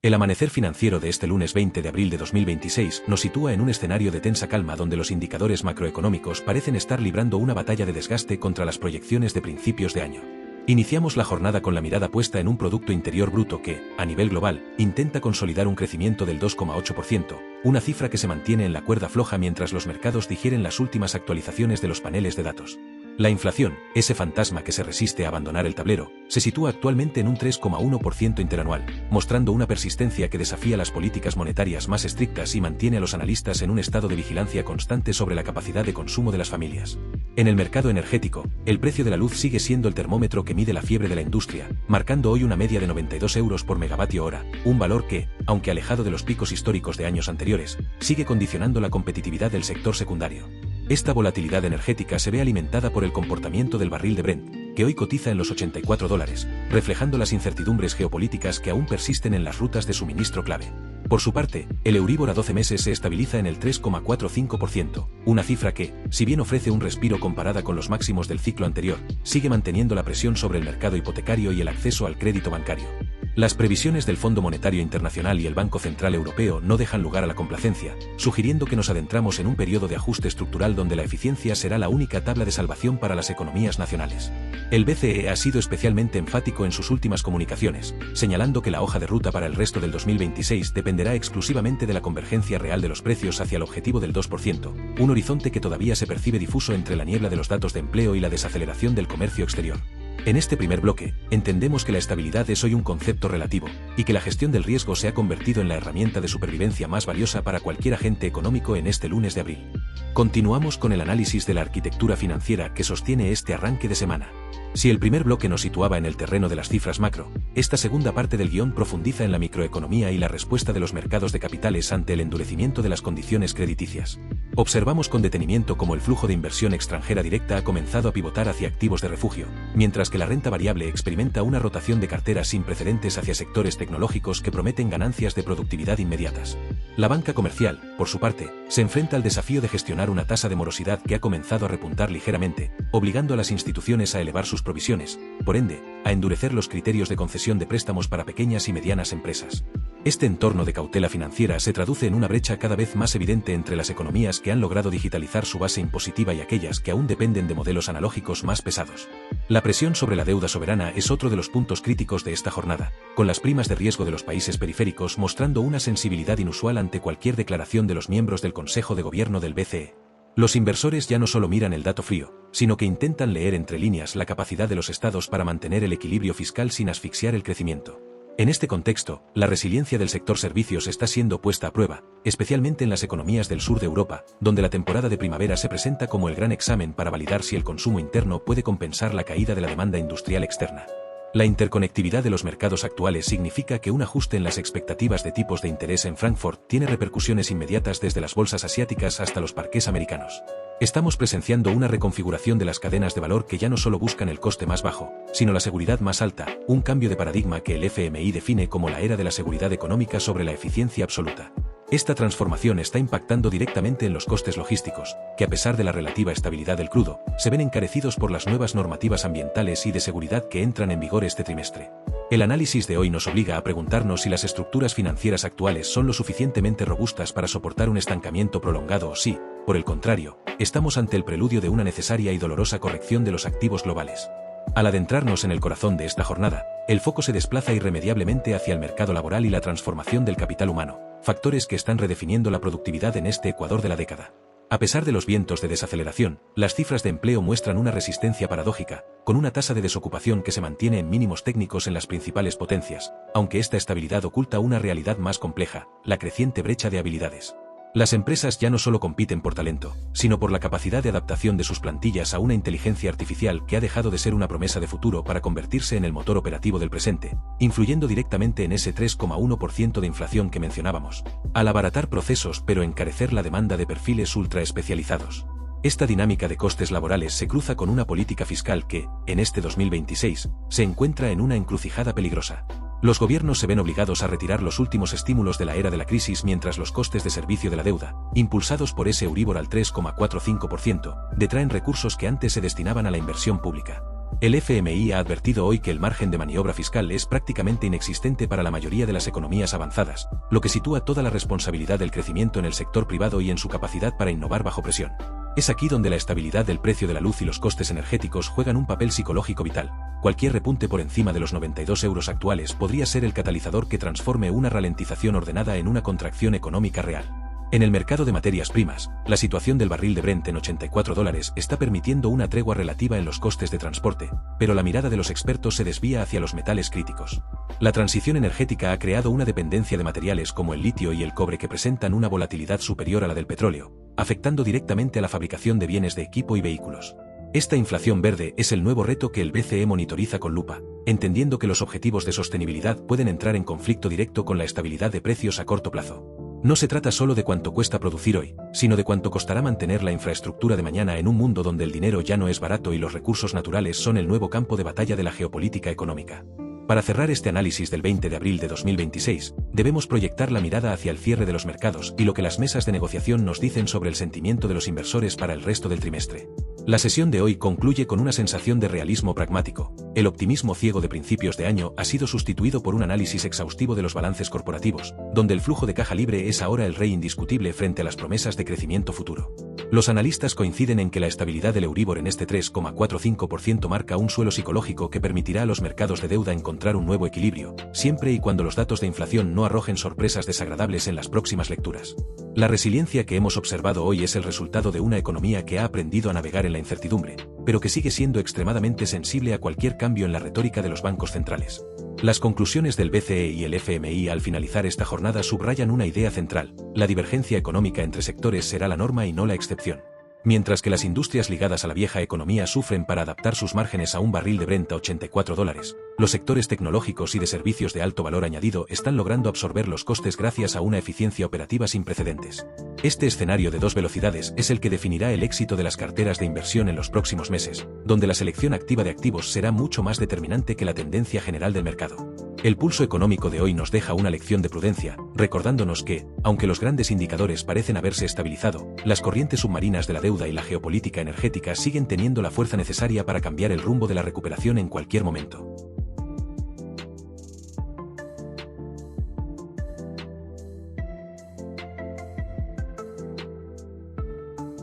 El amanecer financiero de este lunes 20 de abril de 2026 nos sitúa en un escenario de tensa calma donde los indicadores macroeconómicos parecen estar librando una batalla de desgaste contra las proyecciones de principios de año. Iniciamos la jornada con la mirada puesta en un Producto Interior Bruto que, a nivel global, intenta consolidar un crecimiento del 2,8%, una cifra que se mantiene en la cuerda floja mientras los mercados digieren las últimas actualizaciones de los paneles de datos. La inflación, ese fantasma que se resiste a abandonar el tablero, se sitúa actualmente en un 3,1% interanual, mostrando una persistencia que desafía las políticas monetarias más estrictas y mantiene a los analistas en un estado de vigilancia constante sobre la capacidad de consumo de las familias. En el mercado energético, el precio de la luz sigue siendo el termómetro que mide la fiebre de la industria, marcando hoy una media de 92 euros por megavatio hora, un valor que, aunque alejado de los picos históricos de años anteriores, sigue condicionando la competitividad del sector secundario. Esta volatilidad energética se ve alimentada por el comportamiento del barril de Brent, que hoy cotiza en los $84, reflejando las incertidumbres geopolíticas que aún persisten en las rutas de suministro clave. Por su parte, el Euribor a 12 meses se estabiliza en el 3,45%, una cifra que, si bien ofrece un respiro comparada con los máximos del ciclo anterior, sigue manteniendo la presión sobre el mercado hipotecario y el acceso al crédito bancario. Las previsiones del Fondo Monetario Internacional y el Banco Central Europeo no dejan lugar a la complacencia, sugiriendo que nos adentramos en un periodo de ajuste estructural donde la eficiencia será la única tabla de salvación para las economías nacionales. El BCE ha sido especialmente enfático en sus últimas comunicaciones, señalando que la hoja de ruta para el resto del 2026 dependerá exclusivamente de la convergencia real de los precios hacia el objetivo del 2%, un horizonte que todavía se percibe difuso entre la niebla de los datos de empleo y la desaceleración del comercio exterior. En este primer bloque, entendemos que la estabilidad es hoy un concepto relativo, y que la gestión del riesgo se ha convertido en la herramienta de supervivencia más valiosa para cualquier agente económico en este lunes de abril. Continuamos con el análisis de la arquitectura financiera que sostiene este arranque de semana. Si el primer bloque nos situaba en el terreno de las cifras macro, esta segunda parte del guión profundiza en la microeconomía y la respuesta de los mercados de capitales ante el endurecimiento de las condiciones crediticias. Observamos con detenimiento cómo el flujo de inversión extranjera directa ha comenzado a pivotar hacia activos de refugio, mientras que la renta variable experimenta una rotación de carteras sin precedentes hacia sectores tecnológicos que prometen ganancias de productividad inmediatas. La banca comercial, por su parte, se enfrenta al desafío de gestionar una tasa de morosidad que ha comenzado a repuntar ligeramente, obligando a las instituciones a elevar sus provisiones, por ende, a endurecer los criterios de concesión de préstamos para pequeñas y medianas empresas. Este entorno de cautela financiera se traduce en una brecha cada vez más evidente entre las economías que han logrado digitalizar su base impositiva y aquellas que aún dependen de modelos analógicos más pesados. La presión sobre la deuda soberana es otro de los puntos críticos de esta jornada, con las primas de riesgo de los países periféricos mostrando una sensibilidad inusual ante cualquier declaración de los miembros del Consejo de Gobierno del BCE. Los inversores ya no solo miran el dato frío, sino que intentan leer entre líneas la capacidad de los estados para mantener el equilibrio fiscal sin asfixiar el crecimiento. En este contexto, la resiliencia del sector servicios está siendo puesta a prueba, especialmente en las economías del sur de Europa, donde la temporada de primavera se presenta como el gran examen para validar si el consumo interno puede compensar la caída de la demanda industrial externa. La interconectividad de los mercados actuales significa que un ajuste en las expectativas de tipos de interés en Frankfurt tiene repercusiones inmediatas desde las bolsas asiáticas hasta los parques americanos. Estamos presenciando una reconfiguración de las cadenas de valor que ya no solo buscan el coste más bajo, sino la seguridad más alta, un cambio de paradigma que el FMI define como la era de la seguridad económica sobre la eficiencia absoluta. Esta transformación está impactando directamente en los costes logísticos, que a pesar de la relativa estabilidad del crudo, se ven encarecidos por las nuevas normativas ambientales y de seguridad que entran en vigor este trimestre. El análisis de hoy nos obliga a preguntarnos si las estructuras financieras actuales son lo suficientemente robustas para soportar un estancamiento prolongado o si, por el contrario, estamos ante el preludio de una necesaria y dolorosa corrección de los activos globales. Al adentrarnos en el corazón de esta jornada, el foco se desplaza irremediablemente hacia el mercado laboral y la transformación del capital humano, factores que están redefiniendo la productividad en este Ecuador de la década. A pesar de los vientos de desaceleración, las cifras de empleo muestran una resistencia paradójica, con una tasa de desocupación que se mantiene en mínimos técnicos en las principales potencias, aunque esta estabilidad oculta una realidad más compleja, la creciente brecha de habilidades. Las empresas ya no solo compiten por talento, sino por la capacidad de adaptación de sus plantillas a una inteligencia artificial que ha dejado de ser una promesa de futuro para convertirse en el motor operativo del presente, influyendo directamente en ese 3,1% de inflación que mencionábamos, al abaratar procesos pero encarecer la demanda de perfiles ultra especializados. Esta dinámica de costes laborales se cruza con una política fiscal que, en este 2026, se encuentra en una encrucijada peligrosa. Los gobiernos se ven obligados a retirar los últimos estímulos de la era de la crisis mientras los costes de servicio de la deuda, impulsados por ese Euribor al 3,45%, detraen recursos que antes se destinaban a la inversión pública. El FMI ha advertido hoy que el margen de maniobra fiscal es prácticamente inexistente para la mayoría de las economías avanzadas, lo que sitúa toda la responsabilidad del crecimiento en el sector privado y en su capacidad para innovar bajo presión. Es aquí donde la estabilidad del precio de la luz y los costes energéticos juegan un papel psicológico vital. Cualquier repunte por encima de los 92 euros actuales podría ser el catalizador que transforme una ralentización ordenada en una contracción económica real. En el mercado de materias primas, la situación del barril de Brent en $84 está permitiendo una tregua relativa en los costes de transporte, pero la mirada de los expertos se desvía hacia los metales críticos. La transición energética ha creado una dependencia de materiales como el litio y el cobre que presentan una volatilidad superior a la del petróleo, afectando directamente a la fabricación de bienes de equipo y vehículos. Esta inflación verde es el nuevo reto que el BCE monitoriza con lupa, entendiendo que los objetivos de sostenibilidad pueden entrar en conflicto directo con la estabilidad de precios a corto plazo. No se trata solo de cuánto cuesta producir hoy, sino de cuánto costará mantener la infraestructura de mañana en un mundo donde el dinero ya no es barato y los recursos naturales son el nuevo campo de batalla de la geopolítica económica. Para cerrar este análisis del 20 de abril de 2026, debemos proyectar la mirada hacia el cierre de los mercados y lo que las mesas de negociación nos dicen sobre el sentimiento de los inversores para el resto del trimestre. La sesión de hoy concluye con una sensación de realismo pragmático. El optimismo ciego de principios de año ha sido sustituido por un análisis exhaustivo de los balances corporativos, donde el flujo de caja libre es ahora el rey indiscutible frente a las promesas de crecimiento futuro. Los analistas coinciden en que la estabilidad del Euribor en este 3,45% marca un suelo psicológico que permitirá a los mercados de deuda encontrar un nuevo equilibrio, siempre y cuando los datos de inflación no arrojen sorpresas desagradables en las próximas lecturas. La resiliencia que hemos observado hoy es el resultado de una economía que ha aprendido a navegar en la incertidumbre, pero que sigue siendo extremadamente sensible a cualquier cambio en la retórica de los bancos centrales. Las conclusiones del BCE y el FMI al finalizar esta jornada subrayan una idea central: la divergencia económica entre sectores será la norma y no la excepción. Mientras que las industrias ligadas a la vieja economía sufren para adaptar sus márgenes a un barril de Brent a $84, los sectores tecnológicos y de servicios de alto valor añadido están logrando absorber los costes gracias a una eficiencia operativa sin precedentes. Este escenario de dos velocidades es el que definirá el éxito de las carteras de inversión en los próximos meses, donde la selección activa de activos será mucho más determinante que la tendencia general del mercado. El pulso económico de hoy nos deja una lección de prudencia, recordándonos que, aunque los grandes indicadores parecen haberse estabilizado, las corrientes submarinas de la deuda y la geopolítica energética siguen teniendo la fuerza necesaria para cambiar el rumbo de la recuperación en cualquier momento.